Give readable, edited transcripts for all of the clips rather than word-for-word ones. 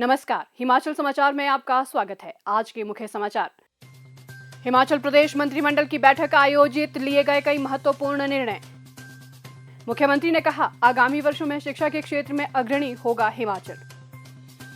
नमस्कार, हिमाचल समाचार में आपका स्वागत है। आज के मुख्य समाचार। हिमाचल प्रदेश मंत्रिमंडल की बैठक आयोजित, लिए गए कई महत्वपूर्ण निर्णय। मुख्यमंत्री ने कहा, आगामी वर्षों में शिक्षा के क्षेत्र में अग्रणी होगा हिमाचल।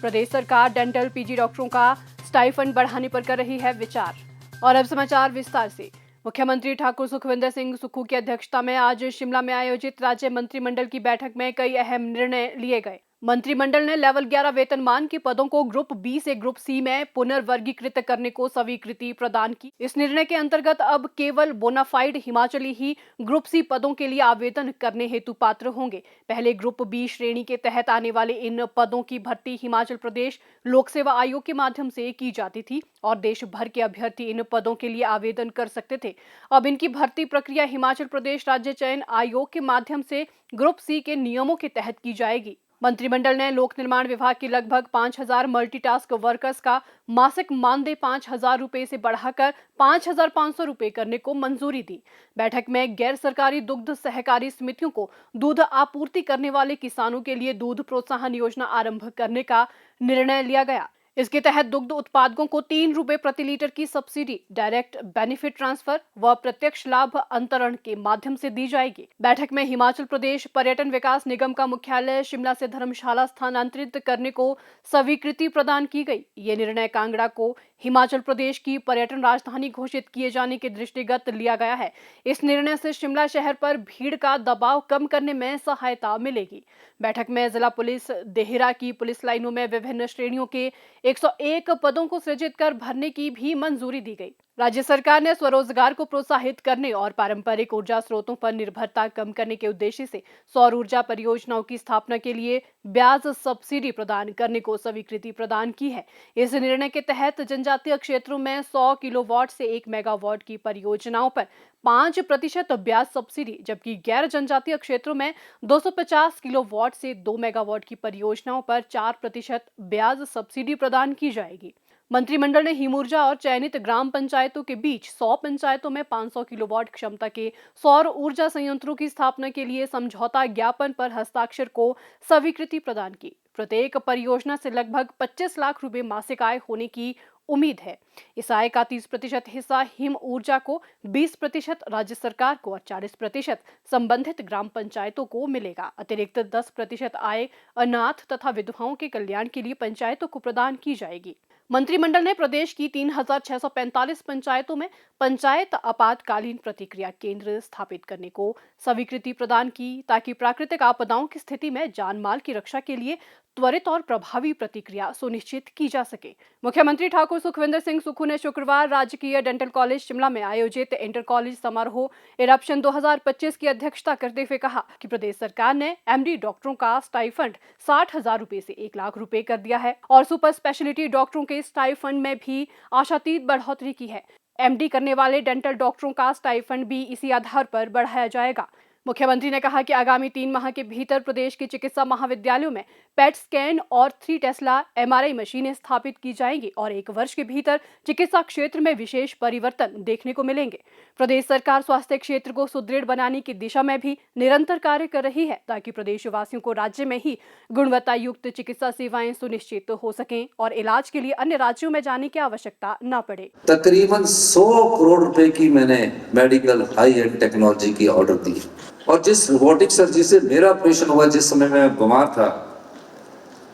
प्रदेश सरकार डेंटल पीजी डॉक्टरों का स्टाइफंड बढ़ाने पर कर रही है विचार। और अब समाचार विस्तार से। मुख्यमंत्री ठाकुर सुखविंदर सिंह सुक्खू की अध्यक्षता में आज शिमला में आयोजित राज्य मंत्रिमंडल की बैठक में कई अहम निर्णय लिए गए। मंत्रिमंडल ने लेवल 11 वेतनमान के पदों को ग्रुप बी से ग्रुप सी में पुनर्वर्गीकृत करने को स्वीकृति प्रदान की। इस निर्णय के अंतर्गत अब केवल बोनाफाइड हिमाचली ही ग्रुप सी पदों के लिए आवेदन करने हेतु पात्र होंगे। पहले ग्रुप बी श्रेणी के तहत आने वाले इन पदों की भर्ती हिमाचल प्रदेश लोक सेवा आयोग के माध्यम से की जाती थी और देश भर के अभ्यर्थी इन पदों के लिए आवेदन कर सकते थे। अब इनकी भर्ती प्रक्रिया हिमाचल प्रदेश राज्य चयन आयोग के माध्यम से ग्रुप सी के नियमों के तहत की जाएगी। मंत्रिमंडल ने लोक निर्माण विभाग की लगभग 5,000 मल्टीटास्क वर्कर्स का मासिक मानदेय 5,000 रुपए से बढ़ाकर 5,500 रुपए करने को मंजूरी दी। बैठक में गैर सरकारी दुग्ध सहकारी समितियों को दूध आपूर्ति करने वाले किसानों के लिए दूध प्रोत्साहन योजना आरंभ करने का निर्णय लिया गया। इसके तहत दुग्ध उत्पादकों को 3 रुपए प्रति लीटर की सब्सिडी डायरेक्ट बेनिफिट ट्रांसफर व प्रत्यक्ष लाभ अंतरण के माध्यम से दी जाएगी। बैठक में हिमाचल प्रदेश पर्यटन विकास निगम का मुख्यालय शिमला से धर्मशाला स्थानांतरित करने को स्वीकृति प्रदान की गई। ये निर्णय कांगड़ा को हिमाचल प्रदेश की पर्यटन राजधानी घोषित किए जाने के दृष्टिगत लिया गया है। इस निर्णय से शिमला शहर पर भीड़ का दबाव कम करने में सहायता मिलेगी। बैठक में जिला पुलिस देहरा की पुलिस लाइनों में विभिन्न श्रेणियों के 101 पदों को सृजित कर भरने की भी मंजूरी दी गई। राज्य सरकार ने स्वरोजगार को प्रोत्साहित करने और पारंपरिक ऊर्जा स्रोतों पर निर्भरता कम करने के उद्देश्य से सौर ऊर्जा परियोजनाओं की स्थापना के लिए ब्याज सब्सिडी प्रदान करने को स्वीकृति प्रदान की है। इस निर्णय के तहत जनजातीय क्षेत्रों में 100 किलोवाट से 1 मेगावाट की परियोजनाओं पर 5% ब्याज सब्सिडी, जबकि गैर जनजातीय क्षेत्रों में 250 किलोवाट से 2 मेगावाट की परियोजनाओं पर 4% ब्याज सब्सिडी प्रदान की जाएगी। मंत्रिमंडल ने हिम ऊर्जा और चयनित ग्राम पंचायतों के बीच 100 पंचायतों में 500 किलोवाट क्षमता के सौर ऊर्जा संयंत्रों की स्थापना के लिए समझौता ज्ञापन पर हस्ताक्षर को स्वीकृति प्रदान की। प्रत्येक परियोजना से लगभग 25 लाख रुपए मासिक आय होने की उम्मीद है। इस आय का 30% हिस्सा हिम ऊर्जा को, 20% राज्य सरकार को और 40% संबंधित ग्राम पंचायतों को मिलेगा। अतिरिक्त 10% आय अनाथ तथा विधवाओं के कल्याण के लिए पंचायतों को प्रदान की जाएगी। मंत्रिमंडल ने प्रदेश की 3,645 पंचायतों में पंचायत आपातकालीन प्रतिक्रिया केंद्र स्थापित करने को स्वीकृति प्रदान की, ताकि प्राकृतिक आपदाओं की स्थिति में जान माल की रक्षा के लिए त्वरित और प्रभावी प्रतिक्रिया सुनिश्चित की जा सके। मुख्यमंत्री ठाकुर सुखविंदर सिंह सुक्खू ने शुक्रवार राजकीय डेंटल कॉलेज शिमला में आयोजित इंटर कॉलेज समारोह इरप्शन 2025 की अध्यक्षता करते हुए कहा कि प्रदेश सरकार ने एमडी डॉक्टरों का स्टाइफंड 60,000 रुपए से 1 लाख रुपए कर दिया है और सुपर स्पेशलिटी डॉक्टरों के स्टाइफंड में भी आशातीत बढ़ोतरी की है। एमडी करने वाले डेंटल डॉक्टरों का स्टाइफंड भी इसी आधार पर बढ़ाया जाएगा। मुख्यमंत्री ने कहा कि आगामी 3 माह के भीतर प्रदेश के चिकित्सा महाविद्यालयों में पेट स्कैन और 3 टेस्ला एमआरआई मशीनें स्थापित की जाएंगी और 1 वर्ष के भीतर चिकित्सा क्षेत्र में विशेष परिवर्तन देखने को मिलेंगे। प्रदेश सरकार स्वास्थ्य क्षेत्र को सुदृढ़ बनाने की दिशा में भी निरंतर कार्य कर रही है, ताकि प्रदेशवासियों को राज्य में ही गुणवत्ता युक्त चिकित्सा सेवाएं सुनिश्चित हो सकें और इलाज के लिए अन्य राज्यों में जाने की आवश्यकता न पड़े। तकरीबन 100 करोड़ रुपए की मैंने मेडिकल हाई एंड टेक्नोलॉजी की ऑर्डर दी और जिस रोबोटिक सर्जरी से मेरा ऑपरेशन हुआ, जिस समय मैं बीमार था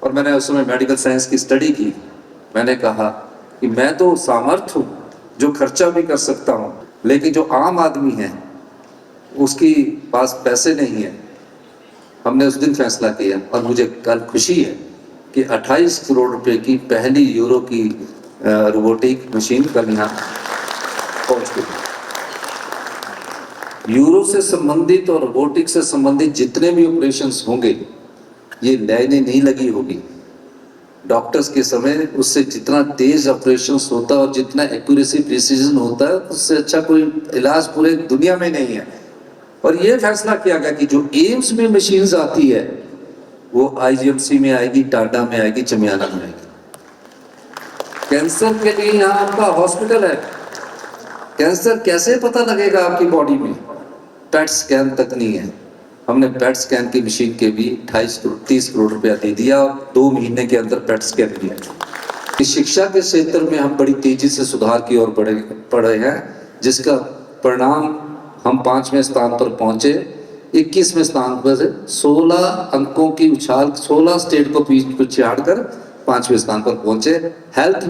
और मैंने उस समय मेडिकल साइंस की स्टडी की, मैंने कहा कि मैं तो सामर्थ हूँ जो खर्चा भी कर सकता हूँ, लेकिन जो आम आदमी है उसकी पास पैसे नहीं है। हमने उस दिन फैसला किया और मुझे कल खुशी है कि 28 करोड़ रुपए की पहली यूरो की रोबोटिक मशीन कल यहाँ पहुँच गई। यूरो से संबंधित और रोबोटिक से संबंधित जितने भी ऑपरेशंस होंगे, ये लाइनें नहीं लगी होगी। डॉक्टर्स के समय उससे जितना तेज ऑपरेशंस होता है और जितना एक्यूरेसी प्रिसीजन होता है, उससे अच्छा कोई इलाज पूरे दुनिया में नहीं है। और ये फैसला किया गया कि जो एम्स में मशीन्स आती है वो आईजीएमसी में आएगी, टाटा में आएगी, चमियाना में आएगी। कैंसर के लिए यहाँ आपका हॉस्पिटल है। कैंसर कैसे पता लगेगा आपकी बॉडी में? पेट स्कैन तक नहीं है। हमने पेट स्कैन की मशीन के भी 30 करोड़ रुपया दे दिया और 2 महीने के अंदर पेट स्कैन किया। शिक्षा के क्षेत्र में हम बड़ी तेजी से सुधार की ओर बढ़े हैं, जिसका परिणाम हम 5वें स्थान पर पहुंचे। 21वें स्थान पर 16 अंकों की उछाल, 16 स्टेट को पीछे हटकर 5वें स्थान पर पहुंचे। हेल्थ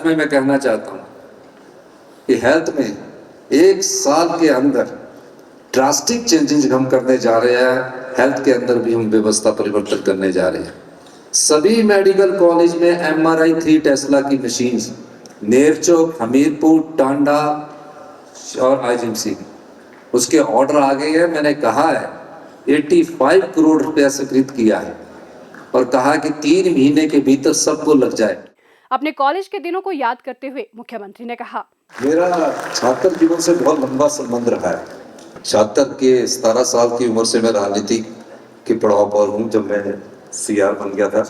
में मैं कहना चाहता हूं कि हेल्थ में 1 साल के अंदर ड्रास्टिक चेंजेस हम करने जा रहे हैं। हेल्थ के अंदर भी हम व्यवस्था परिवर्तन करने जा रहे हैं। सभी मेडिकल कॉलेज में MRI 3 टेस्ला की मशीन नेरचौक, हमीरपुर, टांडा और IGMC उसके ऑर्डर आ गए हैं। मैंने कहा है 85 करोड़ रुपया स्वीकृत किया है और कहा कि 3 महीने के भीतर सबको लग जाए। अपने कॉलेज के दिनों को याद करते हुए मुख्यमंत्री ने कहा, मेरा छात्र जीवन से बहुत लंबा संबंध रहा है। छात्र के 17 साल की उम्र से मैं राजनीति के पड़ाव पर हूँ, जब मैं CR बन गया था।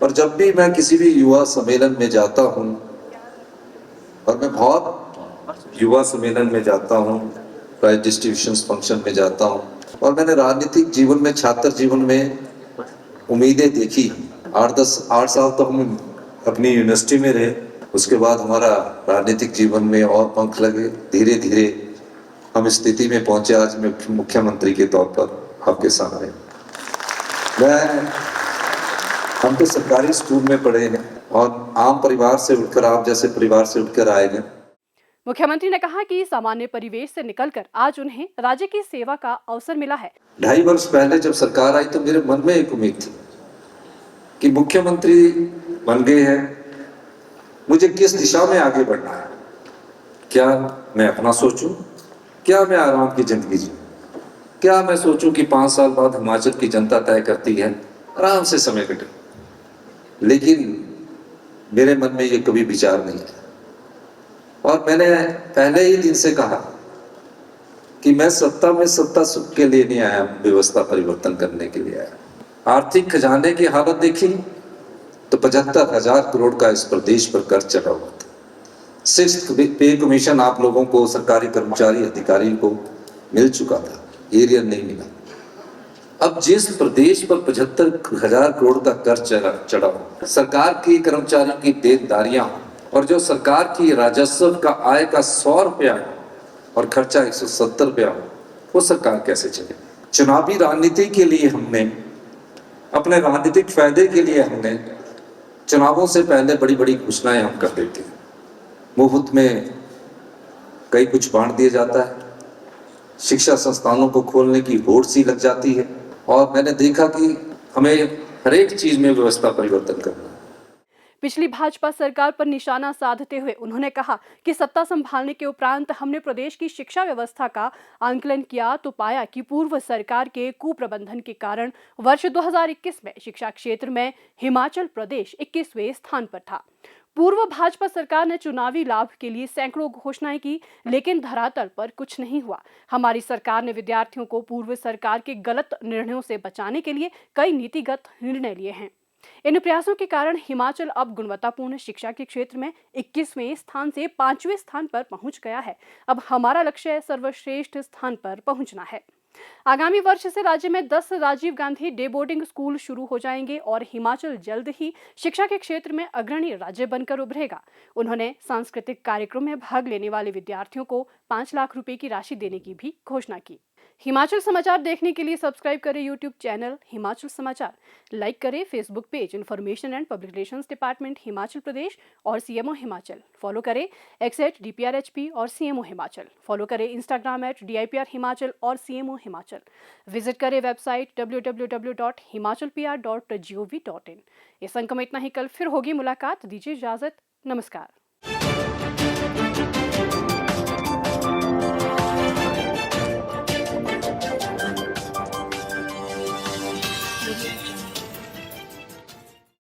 और जब भी मैं किसी भी युवा सम्मेलन में जाता हूँ, और मैं बहुत युवा सम्मेलन में जाता हूँ, प्राइज डिस्ट्रीब्यूशन फंक्शन में जाता हूँ, और मैंने राजनीतिक जीवन में, छात्र जीवन में उम्मीदें देखी। 8 साल तो हम अपनी यूनिवर्सिटी में रहे, उसके बाद हमारा राजनीतिक जीवन में और पंख लगे। धीरे धीरे हम इस स्थिति में पहुंचे आज मैं मुख्यमंत्री के तौर पर आपके सामने। हम तो सरकारी स्कूल में पढ़े हैं और आम परिवार से उठकर, आप जैसे परिवार से उठकर आए हैं। मुख्यमंत्री ने कहा कि सामान्य परिवेश से निकलकर आज उन्हें राज्य की सेवा का अवसर मिला है। 2.5 वर्ष पहले जब सरकार आई तो मेरे मन में एक उम्मीद थी कि मुख्यमंत्री बन गए हैं, मुझे किस दिशा में आगे बढ़ना है। क्या मैं अपना सोचूं, क्या मैं आराम की जिंदगी जीऊं, क्या मैं सोचूं कि 5 साल बाद हिमाचल की जनता तय करती है, आराम से समय कटे। लेकिन मेरे मन में ये कभी विचार नहीं है और मैंने पहले ही दिन से कहा कि मैं सत्ता में सत्ता सुख के लिए नहीं आया, व्यवस्था परिवर्तन करने के लिए आया। आर्थिक खजाने की हालत देखी तो 75,000 करोड़ का इस प्रदेश पर कर्ज चढ़ा हुआ था। 6th पे कमीशन आप लोगों को, सरकारी कर्मचारी अधिकारी को मिल चुका था, एरियर नहीं मिला। अब जिस प्रदेश पर 75,000 करोड़ का कर्ज चढ़ा हुआ, सरकार की कर्मचारियों की देनदारियां और जो सरकार की राजस्व का आय का 100 रुपया और खर्चा 170 रुपया, वो सरकार कैसे चले। चुनावी राजनीति के लिए हमने, अपने राजनीतिक फायदे के लिए हमने चुनावों से पहले बड़ी बड़ी घोषणाएं हम कर देते हैं। मुफ्त में कई कुछ बांट दिया जाता है, शिक्षा संस्थानों को खोलने की होड़ सी लग जाती है और मैंने देखा कि हमें हर एक चीज में व्यवस्था परिवर्तन करना है। पिछली भाजपा सरकार पर निशाना साधते हुए उन्होंने कहा कि सत्ता संभालने के उपरांत हमने प्रदेश की शिक्षा व्यवस्था का आंकलन किया तो पाया कि पूर्व सरकार के कुप्रबंधन के कारण वर्ष 2021 में शिक्षा क्षेत्र में हिमाचल प्रदेश 21वें स्थान पर था। पूर्व भाजपा सरकार ने चुनावी लाभ के लिए सैकड़ों घोषणाएं की, लेकिन धरातल पर कुछ नहीं हुआ। हमारी सरकार ने विद्यार्थियों को पूर्व सरकार के गलत निर्णयों से बचाने के लिए कई नीतिगत निर्णय लिए हैं। इन प्रयासों के कारण हिमाचल अब गुणवत्तापूर्ण शिक्षा के क्षेत्र में 21वें स्थान से 5वें स्थान पर पहुंच गया है। अब हमारा लक्ष्य सर्वश्रेष्ठ स्थान पर पहुंचना है। आगामी वर्ष से राज्य में 10 Rajiv Gandhi day boarding school शुरू हो जाएंगे और हिमाचल जल्द ही शिक्षा के क्षेत्र में अग्रणी राज्य बनकर उभरेगा। उन्होंने सांस्कृतिक कार्यक्रम में भाग लेने वाले विद्यार्थियों को 5 लाख रुपए की राशि देने की भी घोषणा की। हिमाचल समाचार देखने के लिए सब्सक्राइब करें यूट्यूब चैनल हिमाचल समाचार, लाइक करें Facebook page information and public relations department Himachal Pradesh और CMO हिमाचल, फॉलो करें @DPRHP और CMO हिमाचल, फॉलो करें इंस्टाग्राम @DIPR हिमाचल और CMO हिमाचल, विजिट करें वेबसाइट www.himachalpr.gov.in। इस अंक में इतना ही, कल फिर होगी मुलाकात। दीजिए इजाजत, नमस्कार।